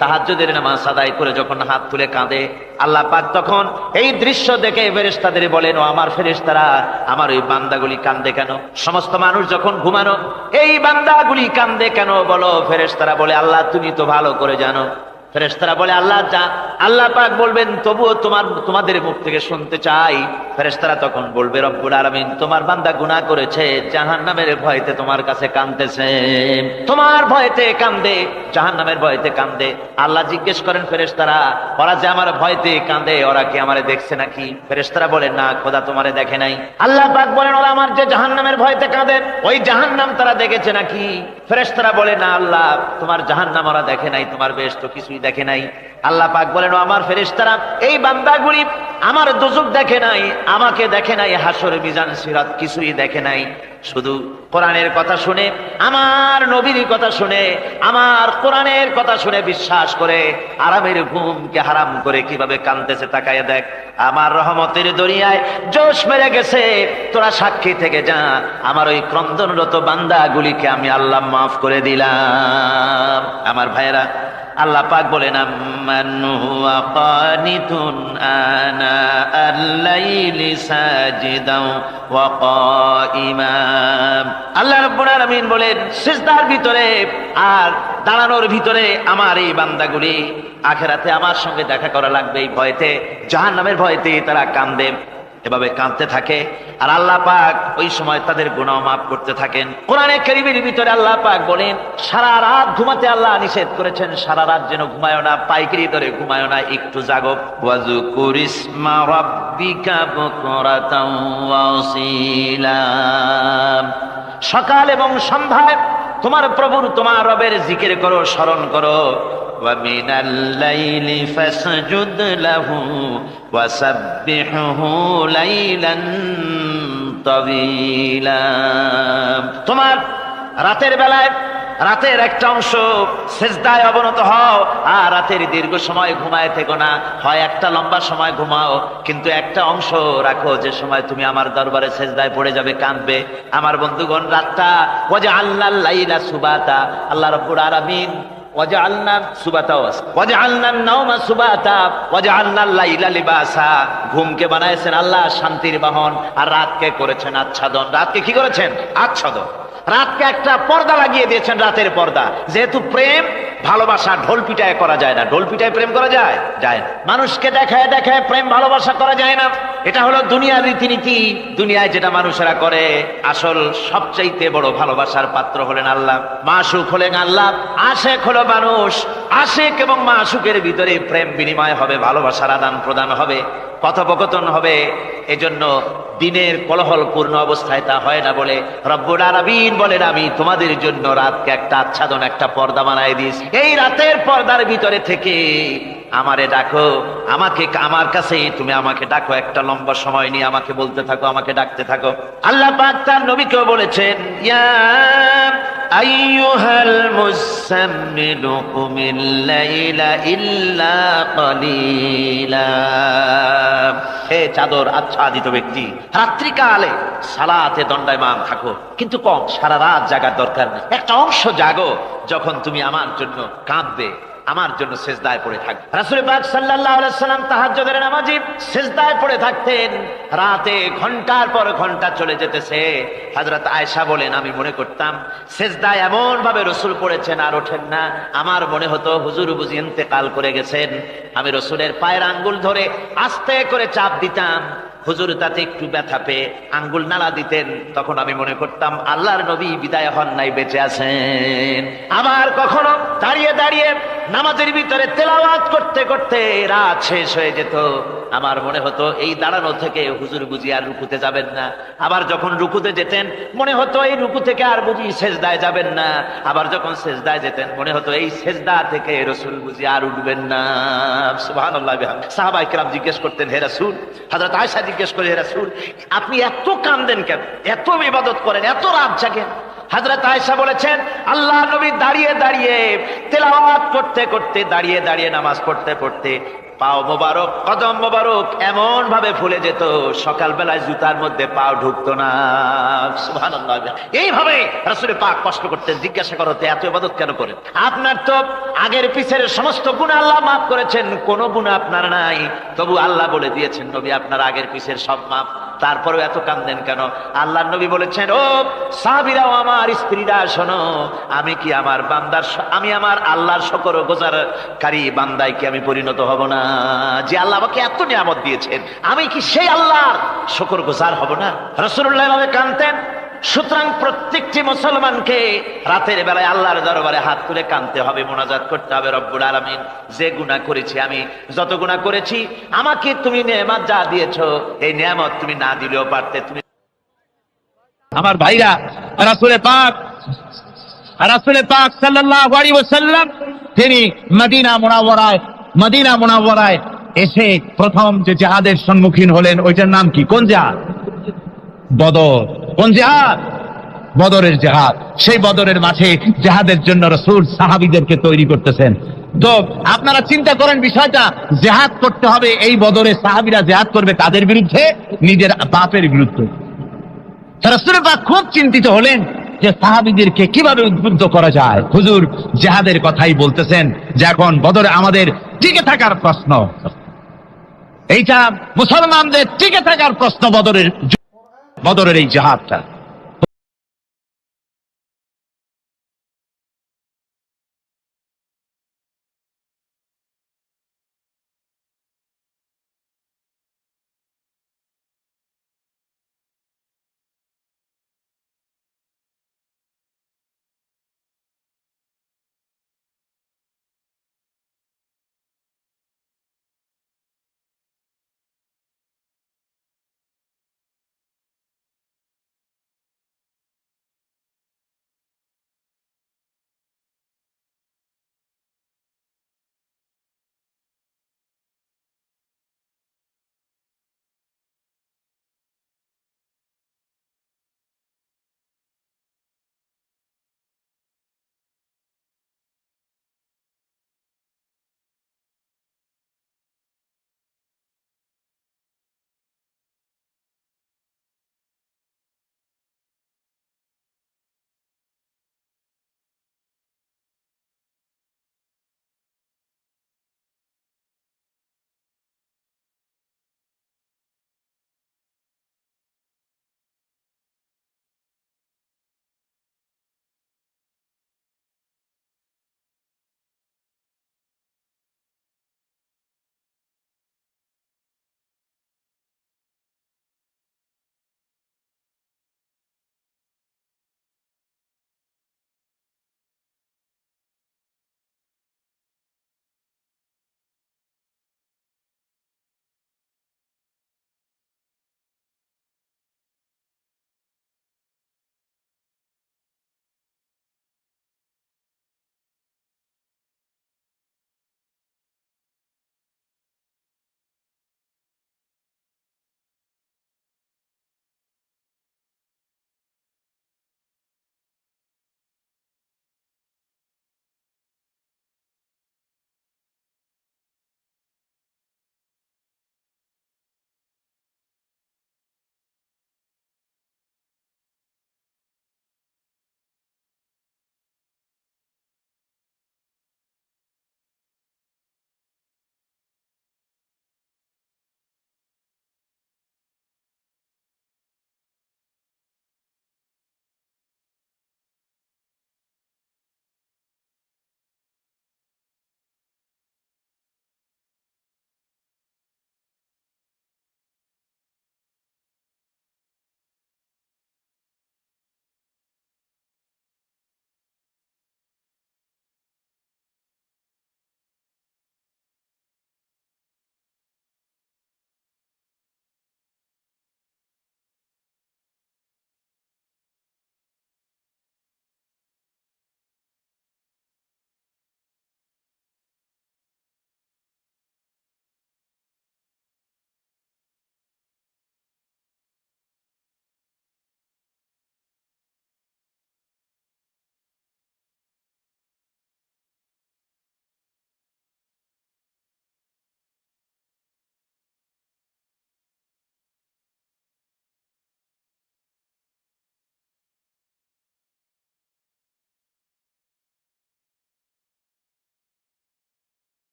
তাহাজ্জুদের নামাজ আদায় করে যখন হাত তুলে কাঁদে, আল্লাহ পাক তখন এই দৃশ্য দেখে ফেরেশতাদের বলেন, ও আমার ফেরেশতারা, আমার ওই বান্দাগুলি কাঁদে কেন? সমস্ত মানুষ যখন ঘুমানো, এই বান্দাগুলি কাঁদে কেন বলো? ফেরেশতারা বলে, আল্লাহ তুমি তো ভালো করে জানো। ফেরেশতারা বলে, আল্লাহ পাক বলবেন, তবুও তোমাদের মুখ থেকে শুনতে চাই। ফেরেশতারা তখন বলবে, রব্বুল আলামিন তোমার বান্দা গুনাহ করেছে, জাহান্নামের ভয়তে তোমার কাছে কাঁদতেছে, তোমার ভয়তে কাঁদে, জাহান্নামের ভয়তে কাঁদে। আল্লাহ জিজ্ঞেস করেন, ফেরেশতারা, ওরা যে আমার ভয়তে কাঁদে, ওরা কি আমারে দেখছে নাকি? ফেরেশতারা বলেন, না খোদা তোমারে দেখে নাই। আল্লাহ পাক বলেন, ওরা আমার যে জাহান্নামের ভয়তে কাঁদে, ওই জাহান্নাম তারা দেখেছে নাকি? ফেরেশতারা বলে, না আল্লাহ, তোমার জাহান্নাম ওরা দেখে নাই, তোমার বেহেশত কিছুই দেখে নাই। আল্লাহ পাক বলেন, ও আমার ফেরেশতারা, এই বান্দাগুলি আমার দোজখ দেখে নাই, আমাকে দেখে নাই, হাসর মিজান সিরাত কিছুই দেখে নাই, শুধু কোরআনের কথা শুনে, আমার নবীর কথা শুনে, আমার কোরআনের কথা শুনে বিশ্বাস করে আরামের ঘুমকে হারাম করে কিভাবে কাঁদতেছে তাকায় দেখ। আমার রহমতের দরিয়ায় জোশ মেরে গেছে, তোরা সাক্ষী থেকে যা, আমার ওই ক্রন্দনরত বান্দাগুলিকে আমি আল্লাহ মাফ করে দিলাম। আমার ভাইয়েরা, আল্লাহ পাক বলেন, আম্মান হুয়া কানিতুন আনা আল-লাইলি সাজিদাও ওয়া কাইমা। আল্লাহ রাব্বুল আলামিন বলেন, সিজদার ভিতরে আর দাঁড়ানোর ভিতরে আমার এই বান্দাগুলি আখিরাতে আমার সঙ্গে দেখা করা লাগবে, এই ভয়তে, জাহান্নামের ভয়তে তারা কাঁদে, এভাবে কাঁদতে থাকে। আর আল্লাহ পাক ওই সময় তাদের গুনাহ মাফ করতে থাকেন। কোরআনে কারীমের ভিতরে আল্লাহ পাক বলেন, সারা রাত ঘুমাতে আল্লাহ নিষেধ করেছেন, সারা রাত যেন ঘুমায়ো না, পাইকারি ধরে ঘুমায়ো না, একটু জাগো। ওয়াজকুর ইসমা রাব্বিকা বুকরাতাও ওয়া আসীলা। সকাল এবং সন্ধ্যায় তোমার প্রভুর, তোমার রবের জিকির করো, স্মরণ করো। وَمِنَ اللَّيْلِ فَاسْجُدْ لَهُ وَسَبِّحْهُ لَيْلًا طَوِيلًا। তোমার রাতের বেলায় রাতের একটা অংশ সেজদায় অবনত হও, আর রাতের দীর্ঘ সময় ঘুমায় থেকো না, হয় একটা লম্বা সময় ঘুমাও, কিন্তু একটা অংশ রাখো যে সময় তুমি আমার দরবারে সেজদায় পড়ে যাবে, কাঁদবে। আমার বন্ধুগণ, রাতটা ওয়াজআলনাল লাইলা সুবাতা, আল্লাহ রাব্বুল আলামিন ওয়াজআলনা সুবাতা ওয়াজআলনান নাওমা সুবাতা ওয়াজআলনাল লাইলা লিবাসা, ঘুমকে বানাইছেন আল্লাহ শান্তির বাহন, আর রাতকে করেছেন আচ্ছাদন। রাতকে কি করেছেন? আচ্ছাদন। রাতকে একটা পর্দা লাগিয়ে দিয়েছেন, রাতের পর্দা। যেহেতু প্রেম ভালোবাসা ঢোল পিটায় করা যায় না, ঢোল পিটায় প্রেম করা যায় যায় না, মানুষকে দেখায় দেখায় প্রেম ভালোবাসা করা যায় না। এটা হলো দুনিয়ার রীতিনীতি, দুনিয়ায় যেটা মানুষেরা করে। আসল সবচাইতে বড় ভালোবাসার পাত্র হলেন আল্লাহ, মাশুক হলেন আল্লাহ, আশেক হলো মানুষ। আশেক এবং মাশুকের ভিতরে প্রেম বিনিময় হবে, ভালোবাসার আদান প্রদান হবে, কথোপকথন হবে। এজন্য দিনের কোলাহলপূর্ণ অবস্থায় তা হয় না বলে রব্বুল আলামিন বলেন, আমি তোমাদের জন্য রাতকে একটা আচ্ছাদন, একটা পর্দা বানায় দিয়েছি। এই রাতের পর্দার ভিতরে থেকে আমারে ডাকো, আমাকে, আমার কাছে তুমি আমাকে ডাকো, একটা লম্বা সময় নিয়ে আমাকে বলতে থাকো, আমাকে ডাকতে থাকো। আল্লাহ পাক তার নবীকেও বলেছেন, ইয়া আইয়ুহাল মুসাম্মিলু কুমিল লাইলা ইল্লা কালিলা। হে চাদর আচ্ছাদিত ব্যক্তি, রাত্রিকালে সালাতে দণ্ডায়মান থাকো, কিন্তু কম, সারা রাত জাগার দরকার নেই। একটা অংশ জাগো, যখন তুমি আমার জন্য কাঁদবে, আমার জন্য সেজদায় পড়ে থাকবে। রাসূল পাক সাল্লাল্লাহু আলাইহি সাল্লাম তাহাজ্জুদের নামাজি সেজদায় পড়ে থাকতেন, রাতে ঘন্টার পর ঘন্টা চলে যেতেছে। হযরত আয়েশা বলেন, আমি মনে করতাম সেজদায় এমন ভাবে রাসূল পড়েছেন আর ওঠেন না, আমার মনে হতো হুজুর বুঝি ইন্তেকাল করে গেছেন। আমি রাসূলের পায়ের আঙ্গুল ধরে আস্তে করে চাপ দিতাম, হুজুর তাতে একটু ব্যথা পেয়ে আঙ্গুল নাড়া দিতেন, তখন আমি মনে করতাম আল্লাহর নবী বিদায় হন নাই, বেঁচে আছেন। আবার কখনো দাঁড়িয়ে দাঁড়িয়ে নামাজের ভিতরে তেলাওয়াত করতে করতে রাত শেষ হয়ে যেত, আমার মনে হতো এই দাঁড়ানো থেকে হুজুর বুঝি আর রুকুতে যাবেন না। আবার যখন রুকুতে যেতেন মনে হতো এই রুকু থেকে আর বুঝি সেজদায় যাবেন না। আবার যখন সেজদায় যেতেন মনে হতো এই সেজদা থেকে রাসূল বুঝি আর উঠবেন না। সুবহানাল্লাহ। সাহাবায়ে কেরাম জিজ্ঞেস করতেন, হে রাসূল, হযরত আয়েশা জিজ্ঞেস করে, হে রাসূল, আপনি এত কাঁদেন কেন, এত ইবাদত করেন, এত রাত জাগেন? হযরত আয়েশা বলেছেন, আল্লাহর নবী দাঁড়িয়ে দাঁড়িয়ে তেলাওয়াত করতে করতে, দাঁড়িয়ে দাঁড়িয়ে নামাজ পড়তে পড়তে পাও মোবারক, কদম মোবারক এমন ভাবে ফুলে যেত, সকালবেলায় জুতার মধ্যে পাও ঢুকতো না। সুবহানাল্লাহ। এইভাবে রাসূল পাক কষ্ট করতেন। জিজ্ঞাসা করতে, এত ইবাদত কেন করেন? আপনার তো আগের পিছের সমস্ত গুনাহ আল্লাহ মাফ করেছেন, কোনো গুনাহ আপনার নাই, তবু আল্লাহ বলে দিয়েছেন নবী আপনার আগের পিছের সব মাফ, তারপরেও এত কাঁদেন কেন? আল্লাহর নবী বলেছেন, ও সাহাবীরাও, আমার স্ত্রীরা শোনো, আমি কি আমার বান্দার, আমি আমার আল্লাহর শুকরগুজারকারী বান্দায় কি আমি পরিণত হব না? যে আল্লাহ আমাকে এত নিয়ামত দিয়েছেন, আমি কি সেই আল্লাহর শুকরগুজার হব না? রাসূলুল্লাহ এভাবে কাঁদতেন। সুতরাং প্রত্যেকটি মুসলমানকে রাতের বেলায় আল্লাহর দরবারে হাত তুলে কাঁদতে হবে, মোনাজাত করতে হবে, রব্বুল আলামিন, যে গুনাহ করেছি, আমি যত গুনাহ করেছি, আমাকে তুমি নেয়ামত যা দিয়েছো, এই নেয়ামত তুমি না দিলেও পারতে। তুমি আমার ভাইরা, রাসূল পাক সাল্লাল্লাহু আলাইহি ওয়াসাল্লাম তিনি মদিনা মুনাওয়ারায় এসে প্রথম যে জিহাদের সম্মুখীন হলেন, ওইটার নাম কি? কোন জিহাদ? বদর। কোন জিহাদ? বদরের জিহাদ। সেই বদরের মাঠে জিহাদের জন্য রাসূল সাহাবীদেরকে তৈরি করতেছেন। তো আপনারা চিন্তা করেন বিষয়টা, জিহাদ করতে হবে, এই বদরে সাহাবীরা জিহাদ করবে কাদের বিরুদ্ধে? নিজের বাপের বিরুদ্ধে। রাসূল পাক খুব চিন্তিত হলেন যে সাহাবীদেরকে কিভাবে উদ্বুদ্ধ করা যায়। হুজুর জিহাদের কথাই বলতেছেন যে এখন বদরে আমাদের টিকে থাকার প্রশ্ন, এইটা মুসলমানদের টিকে থাকার প্রশ্ন, বদরের এই জিহাদটা।